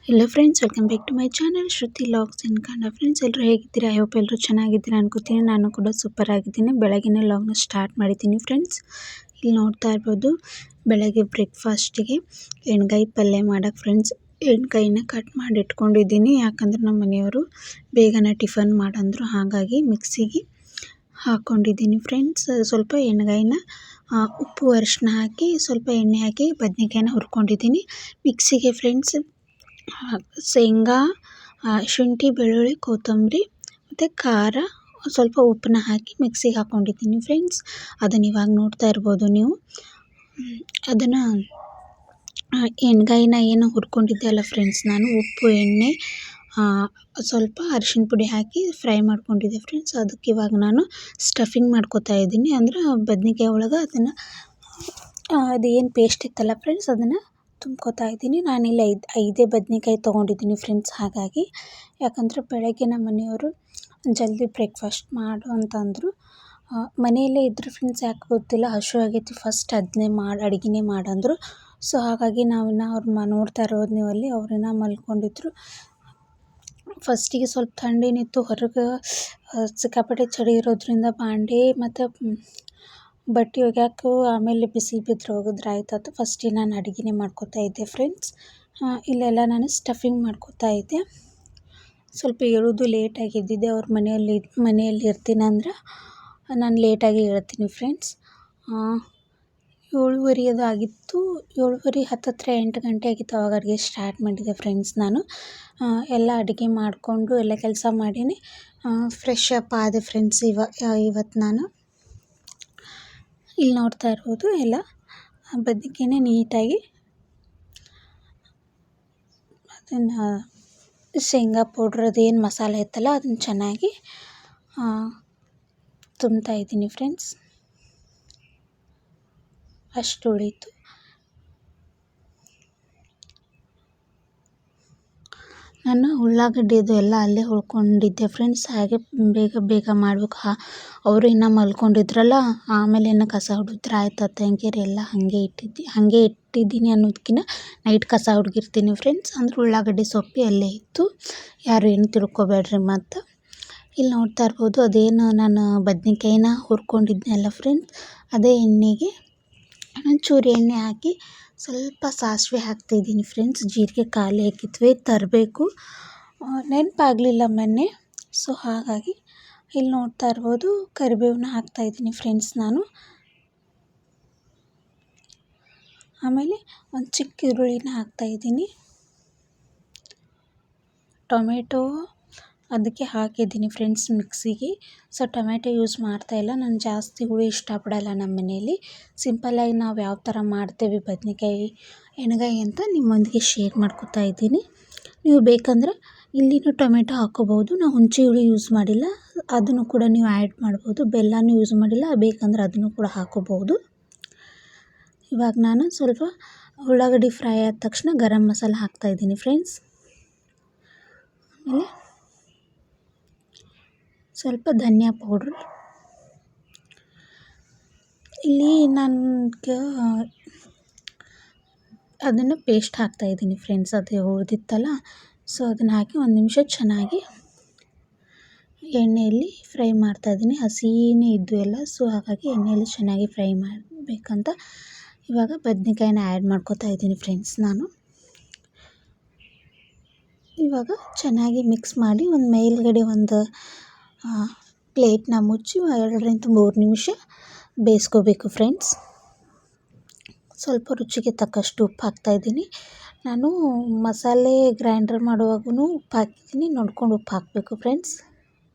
Hello friends, welcome back to my channel Shruti logs and Kannada. Friends, ಎಲ್ಲರೂ ಹೇಗಿದ್ದೀರಾ? I hope ಎಲ್ಲರೂ ಚೆನ್ನಾಗಿದ್ದೀರಾ ಅನ್ಕೋತೀನಿ. ನಾನು ಕೂಡ ಸೂಪರ್ ಆಗಿದ್ದೀನಿ. ಬೆಳಗಿನ ಲಾಗ್ನ ಸ್ಟಾರ್ಟ್ ಮಾಡಿದ್ದೀನಿ ಫ್ರೆಂಡ್ಸ್. ಇಲ್ಲಿ ನೋಡ್ತಾ ಇರ್ಬೋದು, ಬೆಳಗ್ಗೆ ಬ್ರೇಕ್ಫಾಸ್ಟಿಗೆ ಎಣ್ಗಾಯಿ ಪಲ್ಯ ಮಾಡೋಕ್ಕೆ ಫ್ರೆಂಡ್ಸ್. ಎಣ್ಗಾಯಿನ ಕಟ್ ಮಾಡಿ ಇಟ್ಕೊಂಡಿದ್ದೀನಿ, ಯಾಕಂದರೆ ನಮ್ಮ ಮನೆಯವರು ಬೇಗನೆ ಟಿಫನ್ ಮಾಡಂದರು. ಹಾಗಾಗಿ ಮಿಕ್ಸಿಗೆ ಹಾಕ್ಕೊಂಡಿದ್ದೀನಿ ಫ್ರೆಂಡ್ಸ್. ಸ್ವಲ್ಪ ಎಣ್ಗಾಯಿನ ಉಪ್ಪು ಅರಿಶಿನ ಹಾಕಿ ಸ್ವಲ್ಪ ಎಣ್ಣೆ ಹಾಕಿ ಬದ್ನೆಕಾಯಿನ ಹುರ್ಕೊಂಡಿದ್ದೀನಿ ಮಿಕ್ಸಿಗೆ ಫ್ರೆಂಡ್ಸ್. ಶೇಂಗಾ, ಶುಂಠಿ, ಬೆಳ್ಳುಳ್ಳಿ, ಕೊತ್ತಂಬರಿ ಮತ್ತು ಖಾರ, ಸ್ವಲ್ಪ ಉಪ್ಪನ್ನ ಹಾಕಿ ಮಿಕ್ಸಿಗೆ ಹಾಕ್ಕೊಂಡಿದ್ದೀನಿ ಫ್ರೆಂಡ್ಸ್. ಅದನ್ನು ಇವಾಗ ನೋಡ್ತಾ ಇರ್ಬೋದು ನೀವು. ಅದನ್ನು ಎಣ್ಗಾಯಿನ ಏನು ಹುರ್ಕೊಂಡಿದ್ದೆ ಅಲ್ಲ ಫ್ರೆಂಡ್ಸ್, ನಾನು ಉಪ್ಪು, ಎಣ್ಣೆ, ಸ್ವಲ್ಪ ಅರಿಶಿನ ಪುಡಿ ಹಾಕಿ ಫ್ರೈ ಮಾಡ್ಕೊಂಡಿದ್ದೆ ಫ್ರೆಂಡ್ಸ್. ಅದಕ್ಕೆ ಇವಾಗ ನಾನು ಸ್ಟಫಿಂಗ್ ಮಾಡ್ಕೊತಾ ಇದ್ದೀನಿ. ಅಂದ್ರೆ ಬದ್ನೆಕಾಯಿ ಒಳಗೆ ಅದನ್ನು ಅದೇನು ಪೇಸ್ಟ್ ಇತ್ತಲ್ಲ ಫ್ರೆಂಡ್ಸ್, ಅದನ್ನು ತುಂಬ್ಕೊತಾ ಇದ್ದೀನಿ. ನಾನಿಲ್ಲಿ ಐದೇ ಬದ್ನೆಕಾಯಿ ತೊಗೊಂಡಿದ್ದೀನಿ ಫ್ರೆಂಡ್ಸ್. ಹಾಗಾಗಿ ಯಾಕಂದರೆ ಬೆಳಗ್ಗೆ ನಮ್ಮ ಮನೆಯವರು ಜಲ್ದಿ ಬ್ರೇಕ್ಫಾಸ್ಟ್ ಮಾಡು ಅಂತಂದರು. ಮನೆಯಲ್ಲೇ ಇದ್ದರು ಫ್ರೆಂಡ್ಸ್, ಯಾಕೆ ಗೊತ್ತಿಲ್ಲ, ಹಸಿವು ಆಗೈತಿ, ಫಸ್ಟ್ ಅದನ್ನೇ ಅಡುಗೆನೇ ಮಾಡಂದರು. ಸೊ ಹಾಗಾಗಿ ಅವ್ರು ನೋಡ್ತಾ ಇರೋದು ನೀವು ಅಲ್ಲಿ, ಅವ್ರನ್ನ ಮಲ್ಕೊಂಡಿದ್ರು. ಫಸ್ಟಿಗೆ ಸ್ವಲ್ಪ ಥಂಡಿನಿತ್ತು, ಹೊರಗೆ ಸಿಕ್ಕಾಪಟ್ಟೆ ಚಳಿ ಇರೋದ್ರಿಂದ ಬಾಂಡೆ ಮತ್ತು ಬಟ್ಟೆ ಒಗ್ಯಾಕು ಆಮೇಲೆ ಬಿಸಿಲು ಬಿದ್ದರೆ ಹೋಗಿದ್ರೆ ಆಯ್ತತ್ತು. ಫಸ್ಟಿಗೆ ನಾನು ಅಡುಗೆನೇ ಮಾಡ್ಕೊತಾ ಇದ್ದೆ ಫ್ರೆಂಡ್ಸ್. ಇಲ್ಲೆಲ್ಲ ನಾನು ಸ್ಟಫಿಂಗ್ ಮಾಡ್ಕೊತಾ ಇದ್ದೆ. ಸ್ವಲ್ಪ ಏಳೋದು ಲೇಟಾಗಿ ಎದ್ದಿದ್ದೆ. ಅವ್ರ ಮನೆಯಲ್ಲಿ ಇರ್ತೀನಂದ್ರೆ ನಾನು ಲೇಟಾಗಿ ಹೇಳ್ತೀನಿ ಫ್ರೆಂಡ್ಸ್. 7:30 ಅದು ಆಗಿತ್ತು. 7:30 ಹತ್ತತ್ರ 8 ಗಂಟೆ ಆಗಿತ್ತು ಅವಾಗ ಅಡುಗೆ ಸ್ಟಾರ್ಟ್ ಮಾಡಿದ್ದೆ ಫ್ರೆಂಡ್ಸ್. ನಾನು ಎಲ್ಲ ಅಡುಗೆ ಮಾಡಿಕೊಂಡು ಎಲ್ಲ ಕೆಲಸ ಮಾಡೀನಿ. ಫ್ರೆಶ್ ಅಪ್ ಆದೆ ಫ್ರೆಂಡ್ಸ್. ಇವತ್ತು ನಾನು ಇಲ್ಲಿ ನೋಡ್ತಾ ಇರ್ಬೋದು, ಎಲ್ಲ ಬದ್ನೆಕಾಯಿನ ನೀಟಾಗಿ ಅದನ್ನು ಶೇಂಗಾ ಪೌಡ್ರ್ ಅದೇನು ಮಸಾಲೆ ಇತ್ತಲ್ಲ ಅದನ್ನು ಚೆನ್ನಾಗಿ ತುಂಬ್ತಾ ಇದ್ದೀನಿ ಫ್ರೆಂಡ್ಸ್. ಅಷ್ಟು ಉಳೀತು. ನಾನು ಉಳ್ಳಾಗಡ್ಡಿ ಅದು ಎಲ್ಲ ಅಲ್ಲೇ ಹುಳ್ಕೊಂಡಿದ್ದೆ ಫ್ರೆಂಡ್ಸ್. ಹಾಗೆ ಬೇಗ ಮಾಡ್ಬೇಕು. ಅವರು ಇನ್ನೂ ಮಲ್ಕೊಂಡಿದ್ರಲ್ಲ, ಆಮೇಲೆ ಇನ್ನೂ ಕಸ ಹೊಡೆದ್ರೆ ಆಯ್ತು ತಂಗೇರಿ ಎಲ್ಲ ಹಾಗೆ ಇಟ್ಟಿದ್ದೀನಿ ಅನ್ನೋದಕ್ಕಿಂತ ನೈಟ್ ಕಸ ಹೊಡ್ಗಿರ್ತೀನಿ ಫ್ರೆಂಡ್ಸ್. ಅಂದ್ರೆ ಉಳ್ಳಾಗಡ್ಡಿ ಸೊಪ್ಪು ಅಲ್ಲೇ ಇತ್ತು, ಯಾರು ಏನು ತಿಳ್ಕೊಬೇಡ್ರಿ. ಮತ್ತು ಇಲ್ಲಿ ನೋಡ್ತಾ ಇರ್ಬೋದು, ಅದೇನು ನಾನು ಬದ್ನೆಕಾಯಿನ ಹುರ್ಕೊಂಡಿದ್ನಲ್ಲ ಫ್ರೆಂಡ್ಸ್, ಅದೇ ಎಣ್ಣೆಗೆ ಒಂಚೂರು ಎಣ್ಣೆ ಹಾಕಿ ಸ್ವಲ್ಪ ಸಾಸಿವೆ ಹಾಕ್ತಾಯಿದ್ದೀನಿ ಫ್ರೆಂಡ್ಸ್. ಜೀರಿಗೆ ಖಾಲಿ ಹಾಕಿದ್ವಿ, ತರಬೇಕು, ನೆನಪಾಗಲಿಲ್ಲ ಮೊನ್ನೆ. ಸೊ ಹಾಗಾಗಿ ಇಲ್ಲಿ ನೋಡ್ತಾ ಇರ್ಬೋದು, ಕರಿಬೇವನ್ನ ಹಾಕ್ತಾಯಿದ್ದೀನಿ ಫ್ರೆಂಡ್ಸ್ ನಾನು. ಆಮೇಲೆ ಒಂದು ಚಿಕ್ಕ ಈರುಳ್ಳಿನ ಹಾಕ್ತಾಯಿದ್ದೀನಿ. ಟೊಮೆಟೊ ಅದಕ್ಕೆ ಹಾಕಿದ್ದೀನಿ ಫ್ರೆಂಡ್ಸ್ ಮಿಕ್ಸಿಗೆ. ಸೊ ಟೊಮೆಟೊ ಯೂಸ್ ಮಾಡ್ತಾಯಿಲ್ಲ, ನಾನು ಜಾಸ್ತಿ ಹುಳಿ ಇಷ್ಟಪಡಲ್ಲ ನಮ್ಮ ಮನೆಯಲ್ಲಿ. ಸಿಂಪಲ್ಲಾಗಿ ನಾವು ಯಾವ ಥರ ಮಾಡ್ತೇವೆ ಬದ್ನೆಕಾಯಿ ಎಣ್ಗಾಯಿ ಅಂತ ನಿಮ್ಮೊಂದಿಗೆ ಶೇರ್ ಮಾಡ್ಕೊತಾ ಇದ್ದೀನಿ. ನೀವು ಬೇಕಂದ್ರೆ ಇಲ್ಲಿನೂ ಟೊಮೆಟೊ ಹಾಕ್ಕೋಬೋದು. ನಾವು ಹುಣಸೆ ಹುಳಿ ಯೂಸ್ ಮಾಡಿಲ್ಲ, ಅದನ್ನು ಕೂಡ ನೀವು ಆ್ಯಡ್ ಮಾಡ್ಬೋದು. ಬೆಲ್ಲನೂ ಯೂಸ್ ಮಾಡಿಲ್ಲ, ಬೇಕಂದ್ರೆ ಅದನ್ನು ಕೂಡ ಹಾಕ್ಕೋಬೋದು. ಇವಾಗ ನಾನು ಸ್ವಲ್ಪ ಉಳ್ಳಾಗಡ್ಡಿ ಫ್ರೈ ಆದ ತಕ್ಷಣ ಗರಂ ಮಸಾಲ ಹಾಕ್ತಾಯಿದ್ದೀನಿ ಫ್ರೆಂಡ್ಸ್. ಆಮೇಲೆ ಸ್ವಲ್ಪ ಧನಿಯಾ ಪೌಡ್ರ್. ಇಲ್ಲಿ ನನಗೆ ಅದನ್ನು ಪೇಸ್ಟ್ ಹಾಕ್ತಾಯಿದ್ದೀನಿ ಫ್ರೆಂಡ್ಸ್, ಅದು ಉಳಿದಿತ್ತಲ್ಲ. ಸೊ ಅದನ್ನು ಹಾಕಿ ಒಂದು ನಿಮಿಷ ಚೆನ್ನಾಗಿ ಎಣ್ಣೆಯಲ್ಲಿ ಫ್ರೈ ಮಾಡ್ತಾಯಿದ್ದೀನಿ. ಹಸಿನೇ ಇದ್ದು ಎಲ್ಲ, ಸೊ ಹಾಗಾಗಿ ಎಣ್ಣೆಯಲ್ಲಿ ಚೆನ್ನಾಗಿ ಫ್ರೈ ಮಾಡಬೇಕಂತ ಇವಾಗ ಬದ್ನೆಕಾಯಿನ ಆ್ಯಡ್ ಮಾಡ್ಕೊತಾ ಇದ್ದೀನಿ ಫ್ರೆಂಡ್ಸ್ ನಾನು. ಇವಾಗ ಚೆನ್ನಾಗಿ ಮಿಕ್ಸ್ ಮಾಡಿ ಮೇಲ್ಗಡೆ ಒಂದು ಪ್ಲೇಟ್ನ ಮುಚ್ಚಿ 2-3 ನಿಮಿಷ ಬೇಯಿಸ್ಕೋಬೇಕು ಫ್ರೆಂಡ್ಸ್. ಸ್ವಲ್ಪ ರುಚಿಗೆ ತಕ್ಕಷ್ಟು ಉಪ್ಪು ಹಾಕ್ತಾಯಿದ್ದೀನಿ. ನಾನು ಮಸಾಲೆ ಗ್ರೈಂಡರ್ ಮಾಡುವಾಗೂ ಉಪ್ಪು ಹಾಕಿದ್ದೀನಿ, ನೋಡ್ಕೊಂಡು ಉಪ್ಪು ಹಾಕಬೇಕು ಫ್ರೆಂಡ್ಸ್.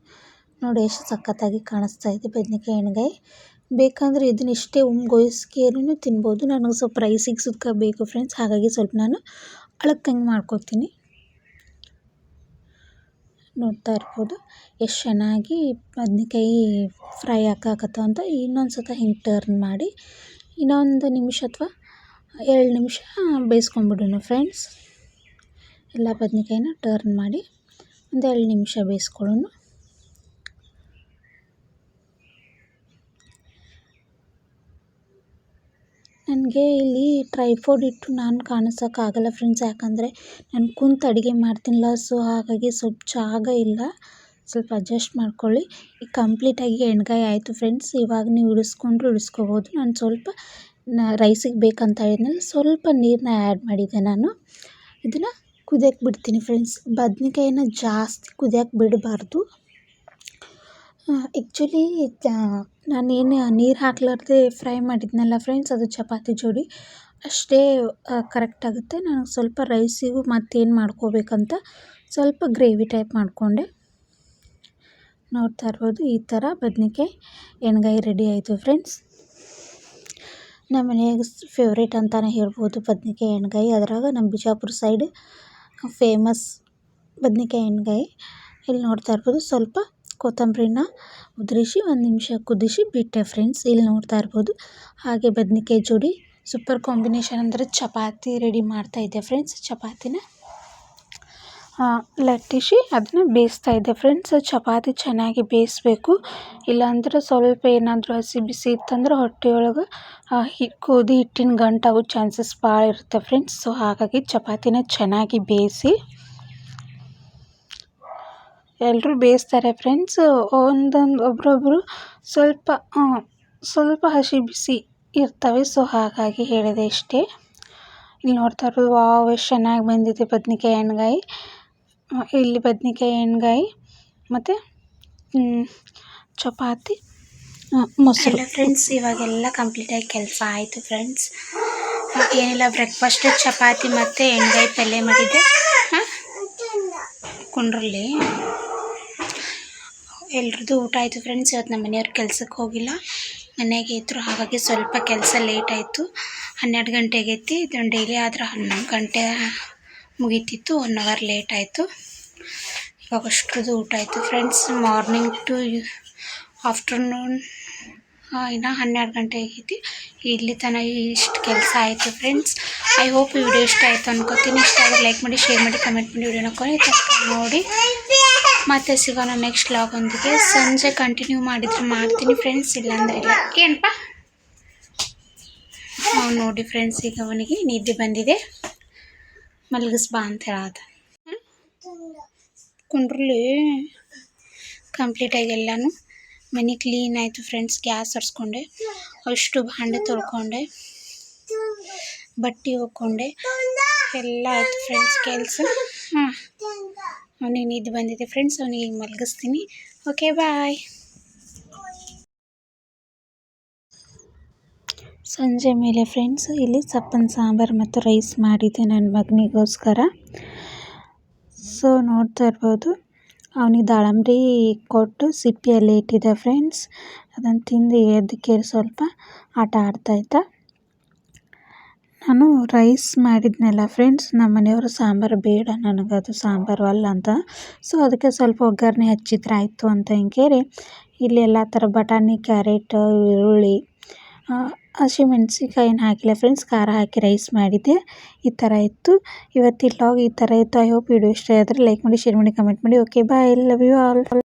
ನೋಡಿ ಎಷ್ಟು ಸಖತ್ತಾಗಿ ಕಾಣಿಸ್ತಾ ಇದೆ ಬದ್ನೆಕಾಯಿ ಎಣ್ಗಾಯಿ. ಬೇಕಂದರೆ ಇದನ್ನ ಇಷ್ಟೇ ಉಮ್ಗೊಯ್ಸ್ಕೇನೂ ತಿನ್ಬೋದು. ನನಗೆ ಸ್ವಲ್ಪ ರೈಸಿಗೆ ಸುಕ್ಕ ಬೇಕು ಫ್ರೆಂಡ್ಸ್, ಹಾಗಾಗಿ ಸ್ವಲ್ಪ ನಾನು ಅಳಕ್ಕಂಗೆ ಮಾಡ್ಕೊತೀನಿ. ನೋಡ್ತಾ ಇರ್ಬೋದು ಎಷ್ಟು ಚೆನ್ನಾಗಿ ಬದ್ನೆಕಾಯಿ ಫ್ರೈ ಆಗಾಕತ್ತವ ಅಂತ. ಇನ್ನೊಂದು ಸತ ಹಿಂಗೆ ಟರ್ನ್ ಮಾಡಿ ಇನ್ನೊಂದು ನಿಮಿಷ ಅಥವಾ 2 ನಿಮಿಷ ಬೇಯಿಸ್ಕೊಂಬಿಡೋಣ ಫ್ರೆಂಡ್ಸ್. ಎಲ್ಲ ಬದ್ನೆಕಾಯಿನ ಟರ್ನ್ ಮಾಡಿ ಒಂದು 2 ನಿಮಿಷ ಬೇಯಿಸ್ಕೊಳ್ಳೋಣ. ನನಗೆ ಇಲ್ಲಿ ಟ್ರೈಪೋಡ್ ಇಟ್ಟು ನಾನು ಕಾಣಿಸೋಕ್ಕಾಗಲ್ಲ ಫ್ರೆಂಡ್ಸ್, ಯಾಕಂದರೆ ನಾನು ಕುಂತು ಅಡುಗೆ ಮಾಡ್ತೀನಲ್ಲ, ಸೊ ಹಾಗಾಗಿ ಸ್ವಲ್ಪ ಜಾಗ ಇಲ್ಲ, ಸ್ವಲ್ಪ ಅಡ್ಜಸ್ಟ್ ಮಾಡ್ಕೊಳ್ಳಿ. ಈಗ ಕಂಪ್ಲೀಟಾಗಿ ಎಣ್ಗಾಯಿ ಆಯಿತು ಫ್ರೆಂಡ್ಸ್. ಇವಾಗ ನೀವು ಇಳಿಸ್ಕೋಬೋದು. ನಾನು ಸ್ವಲ್ಪ ರೈಸಿಗೆ ಬೇಕಂತ ಹೇಳಿದ್ನಲ್ಲ, ಸ್ವಲ್ಪ ನೀರನ್ನ ಆ್ಯಡ್ ಮಾಡಿದ್ದೆ ನಾನು. ಇದನ್ನು ಕುದಿಯೋಕ್ಕೆ ಬಿಡ್ತೀನಿ ಫ್ರೆಂಡ್ಸ್. ಬದ್ನೆಕಾಯಿನ ಜಾಸ್ತಿ ಕುದಿಯೋಕ್ಕೆ ಬಿಡಬಾರ್ದು. ಆ್ಯಕ್ಚುಲಿ ನಾನೇನು ನೀರು ಹಾಕ್ಲಾರ್ದೆ ಫ್ರೈ ಮಾಡಿದ್ನಲ್ಲ ಫ್ರೆಂಡ್ಸ್, ಅದು ಚಪಾತಿ ಜೋಡಿ ಅಷ್ಟೇ ಕರೆಕ್ಟ್ ಆಗುತ್ತೆ. ನನಗೆ ಸ್ವಲ್ಪ ರೈಸಿಗೂ ಮತ್ತೇನು ಮಾಡ್ಕೋಬೇಕಂತ ಸ್ವಲ್ಪ ಗ್ರೇವಿ ಟೈಪ್ ಮಾಡಿಕೊಂಡೆ. ನೋಡ್ತಾ ಇರ್ಬೋದು, ಈ ಥರ ಬದ್ನೆಕಾಯಿ ಎಣ್ಗಾಯಿ ರೆಡಿ ಆಯಿತು ಫ್ರೆಂಡ್ಸ್. ನಮ್ಮ ಮನೆಯಾಗ ಫೇವ್ರೇಟ್ ಅಂತಲೇ ಹೇಳ್ಬೋದು ಬದ್ನೆಕಾಯಿ ಎಣ್ಗಾಯಿ. ಅದ್ರಾಗ ನಮ್ಮ ಬಿಜಾಪುರ ಸೈಡ್ ಫೇಮಸ್ ಬದ್ನೆಕಾಯಿ ಎಣ್ಗಾಯಿ. ಇಲ್ಲಿ ನೋಡ್ತಾ ಇರ್ಬೋದು, ಸ್ವಲ್ಪ ಕೊತ್ತಂಬರಿನ ಉದುರಿಸಿ 1 ನಿಮಿಷ ಕುದಿಸಿ ಬಿಟ್ಟೆ ಫ್ರೆಂಡ್ಸ್. ಇಲ್ಲಿ ನೋಡ್ತಾ ಇರ್ಬೋದು, ಹಾಗೆ ಬದ್ನೆಕಾಯಿ ಜೋಡಿ ಸೂಪರ್ ಕಾಂಬಿನೇಷನ್ ಅಂದರೆ ಚಪಾತಿ ರೆಡಿ ಮಾಡ್ತಾಯಿದ್ದೆ ಫ್ರೆಂಡ್ಸ್. ಚಪಾತಿನ ಲಟ್ಟಿಸಿ ಅದನ್ನ ಬೇಯಿಸ್ತಾಯಿದ್ದೆ ಫ್ರೆಂಡ್ಸ್. ಚಪಾತಿ ಚೆನ್ನಾಗಿ ಬೇಯಿಸ್ಬೇಕು, ಇಲ್ಲಾಂದ್ರೆ ಸ್ವಲ್ಪ ಏನಾದರೂ ಹಸಿ ಬಿಸಿ ಇತ್ತಂದ್ರೆ ಹೊಟ್ಟೆಯೊಳಗೆ ಗೋಧಿ ಹಿಟ್ಟಿನ ಗಂಟಾಗೋ ಚಾನ್ಸಸ್ ಭಾಳ ಇರುತ್ತೆ ಫ್ರೆಂಡ್ಸ್. ಸೊ ಹಾಗಾಗಿ ಚಪಾತಿನ ಚೆನ್ನಾಗಿ ಬೇಯಿಸಿ ಎಲ್ಲರೂ ಬೇಯಿಸ್ತಾರೆ ಫ್ರೆಂಡ್ಸ್. ಒಬ್ಬರೊಬ್ಬರು ಸ್ವಲ್ಪ ಹಸಿ ಬಿಸಿ ಇರ್ತವೆ, ಸೊ ಹಾಗಾಗಿ ಹೇಳಿದೆ ಇಷ್ಟೇ. ಇಲ್ಲಿ ನೋಡ್ತಾ ಇರೋದು, ವಾವ್ ಎಷ್ಟು ಚೆನ್ನಾಗಿ ಬಂದಿದೆ ಬದ್ನೆಕಾಯಿ ಎಣ್ಗಾಯಿ. ಇಲ್ಲಿ ಬದ್ನೆಕಾಯಿ ಎಣ್ಗಾಯಿ ಮತ್ತು ಚಪಾತಿ ಮೊಸರು ಫ್ರೆಂಡ್ಸ್. ಇವಾಗೆಲ್ಲ ಕಂಪ್ಲೀಟಾಗಿ ಕೆಲಸ ಆಯಿತು ಫ್ರೆಂಡ್ಸ್. ಏನಿಲ್ಲ, ಬ್ರೇಕ್ಫಾಸ್ಟ್ ಚಪಾತಿ ಮತ್ತು ಎಣ್ಗಾಯಿ ಪಲ್ಯ ಮಾಡಿದ್ದೆ. ಕುಂಡ್ರಲ್ಲಿ ಎಲ್ರದ್ದು ಊಟ ಆಯಿತು ಫ್ರೆಂಡ್ಸ್. ಇವತ್ತು ನಮ್ಮ ಮನೆಯವ್ರು ಕೆಲ್ಸಕ್ಕೆ ಹೋಗಿಲ್ಲ, ಮನೆಯಾಗೆ ಇದ್ದರು, ಹಾಗಾಗಿ ಸ್ವಲ್ಪ ಕೆಲಸ ಲೇಟ್ ಆಯಿತು. 12 ಗಂಟೆಗೆ ಐತಿ. ಇದನ್ನು ಡೈಲಿ ಆದ್ರೆ 11 ಗಂಟೆ ಮುಗೀತಿತ್ತು, 1 ಅವರ್ ಲೇಟ್ ಆಯಿತು. ಇವಾಗ ಅಷ್ಟ್ರದ್ದು ಊಟ ಆಯಿತು ಫ್ರೆಂಡ್ಸ್. ಮಾರ್ನಿಂಗ್ ಟು ಆಫ್ಟರ್ನೂನ್ ಇನ್ನು 12 ಗಂಟೆ ಆಗೈತಿ. ಇಲ್ಲಿ ತನಕ ಇಷ್ಟು ಕೆಲಸ ಆಯಿತು ಫ್ರೆಂಡ್ಸ್. ಐ ಹೋಪ್ ಈ ವಿಡಿಯೋ ಇಷ್ಟ ಆಯಿತು ಅನ್ಕೋತೀನಿ. ಇಷ್ಟ ಆದರೆ ಲೈಕ್ ಮಾಡಿ, ಶೇರ್ ಮಾಡಿ, ಕಮೆಂಟ್ ಮಾಡಿ. ವಿಡಿಯೋನ ಕೊನೆ ತನಕ ನೋಡಿ. ಮತ್ತೆ ಸಿಗೋಣ ನೆಕ್ಸ್ಟ್ ವ್ಲಾಗೊಂದಿಗೆ. ಸಂಜೆ ಕಂಟಿನ್ಯೂ ಮಾಡಿದರೆ ಮಾಡ್ತೀನಿ ಫ್ರೆಂಡ್ಸ್, ಇಲ್ಲಾಂದ್ರೆ ಇಲ್ಲ. ಏನಪ್ಪ ನೋಡಿ ಫ್ರೆಂಡ್ಸ್, ಈಗ ಅವನಿಗೆ ನಿದ್ದೆ ಬಂದಿದೆ, ಮಲಗಿಸ್ಬಾ ಅಂತ ಹೇಳೋದು. ಕುಂಡ್ರಲ್ಲಿ ಕಂಪ್ಲೀಟಾಗಿ ಎಲ್ಲನೂ ಮನೆ ಕ್ಲೀನ್ ಆಯಿತು ಫ್ರೆಂಡ್ಸ್. ಗ್ಯಾಸ್ ಹರಿಸ್ಕೊಂಡೆ, ಅಷ್ಟು ಭಾಂಡೆ ತೊಳ್ಕೊಂಡೆ, ಬಟ್ಟೆ ಹೋಗ್ಕೊಂಡೆ, ಎಲ್ಲ ಆಯಿತು ಫ್ರೆಂಡ್ಸ್ ಕೆಲಸ. ಅವನಿಗೆ ನಿದ್ದೆ ಬಂದಿದೆ ಫ್ರೆಂಡ್ಸ್, ಅವನಿಗೆ ಈಗ ಮಲಗಿಸ್ತೀನಿ. Okay bye. ಸಂಜೆ ಮೇಲೆ ಫ್ರೆಂಡ್ಸ್ ಇಲ್ಲಿ ಸಪ್ಪನ ಸಾಂಬಾರು ಮತ್ತು ರೈಸ್ ಮಾಡಿದ್ದೆ ನನ್ನ ಮಗನಿಗೋಸ್ಕರ. ಸೊ ನೋಡ್ತಾ ಇರ್ಬೋದು, ಅವನಿಗೆ ದಾಳಂಬ್ರಿ ಕೊಟ್ಟು ಸಿಪ್ಪಿಯಲ್ಲಿ ಇಟ್ಟಿದ್ದೆ ಫ್ರೆಂಡ್ಸ್. ಅದನ್ನು ತಿಂದು ಎದ್ದಕ್ಕೆ ಸ್ವಲ್ಪ ಆಟ ಆಡ್ತಾಯಿದ್ದ. ನಾನು ರೈಸ್ ಮಾಡಿದ್ನಲ್ಲ ಫ್ರೆಂಡ್ಸ್, ನಮ್ಮ ಮನೆಯವರು ಸಾಂಬಾರು ಬೇಡ ನನಗದು ಸಾಂಬಾರು ಅಲ್ಲ ಅಂತ, ಸೊ ಅದಕ್ಕೆ ಸ್ವಲ್ಪ ಒಗ್ಗರಣೆ ಹಚ್ಚಿದ್ರೆ ಆಯಿತು ಅಂತ ಹಿಂಗೇರಿ ಇಲ್ಲಿ ಎಲ್ಲ ಥರ ಬಟಾಣಿ, ಕ್ಯಾರೆಟ್, ಈರುಳ್ಳಿ, ಹಸಿಮೆಣ್ಸಿನ್ಕಾಯಿನ ಹಾಕಿಲ್ಲ ಫ್ರೆಂಡ್ಸ್, ಖಾರ ಹಾಕಿ ರೈಸ್ ಮಾಡಿದ್ದೆ. ಈ ಥರ ಇತ್ತು ಇವತ್ತಿನ ವ್ಲಾಗ್, ಈ ಥರ ಇತ್ತು. ಐ ಹೋಪ್ ವಿಡಿಯೋ ಇಷ್ಟ ಆದರೆ ಲೈಕ್ ಮಾಡಿ, ಶೇರ್ ಮಾಡಿ, ಕಮೆಂಟ್ ಮಾಡಿ. Okay bye, love you all.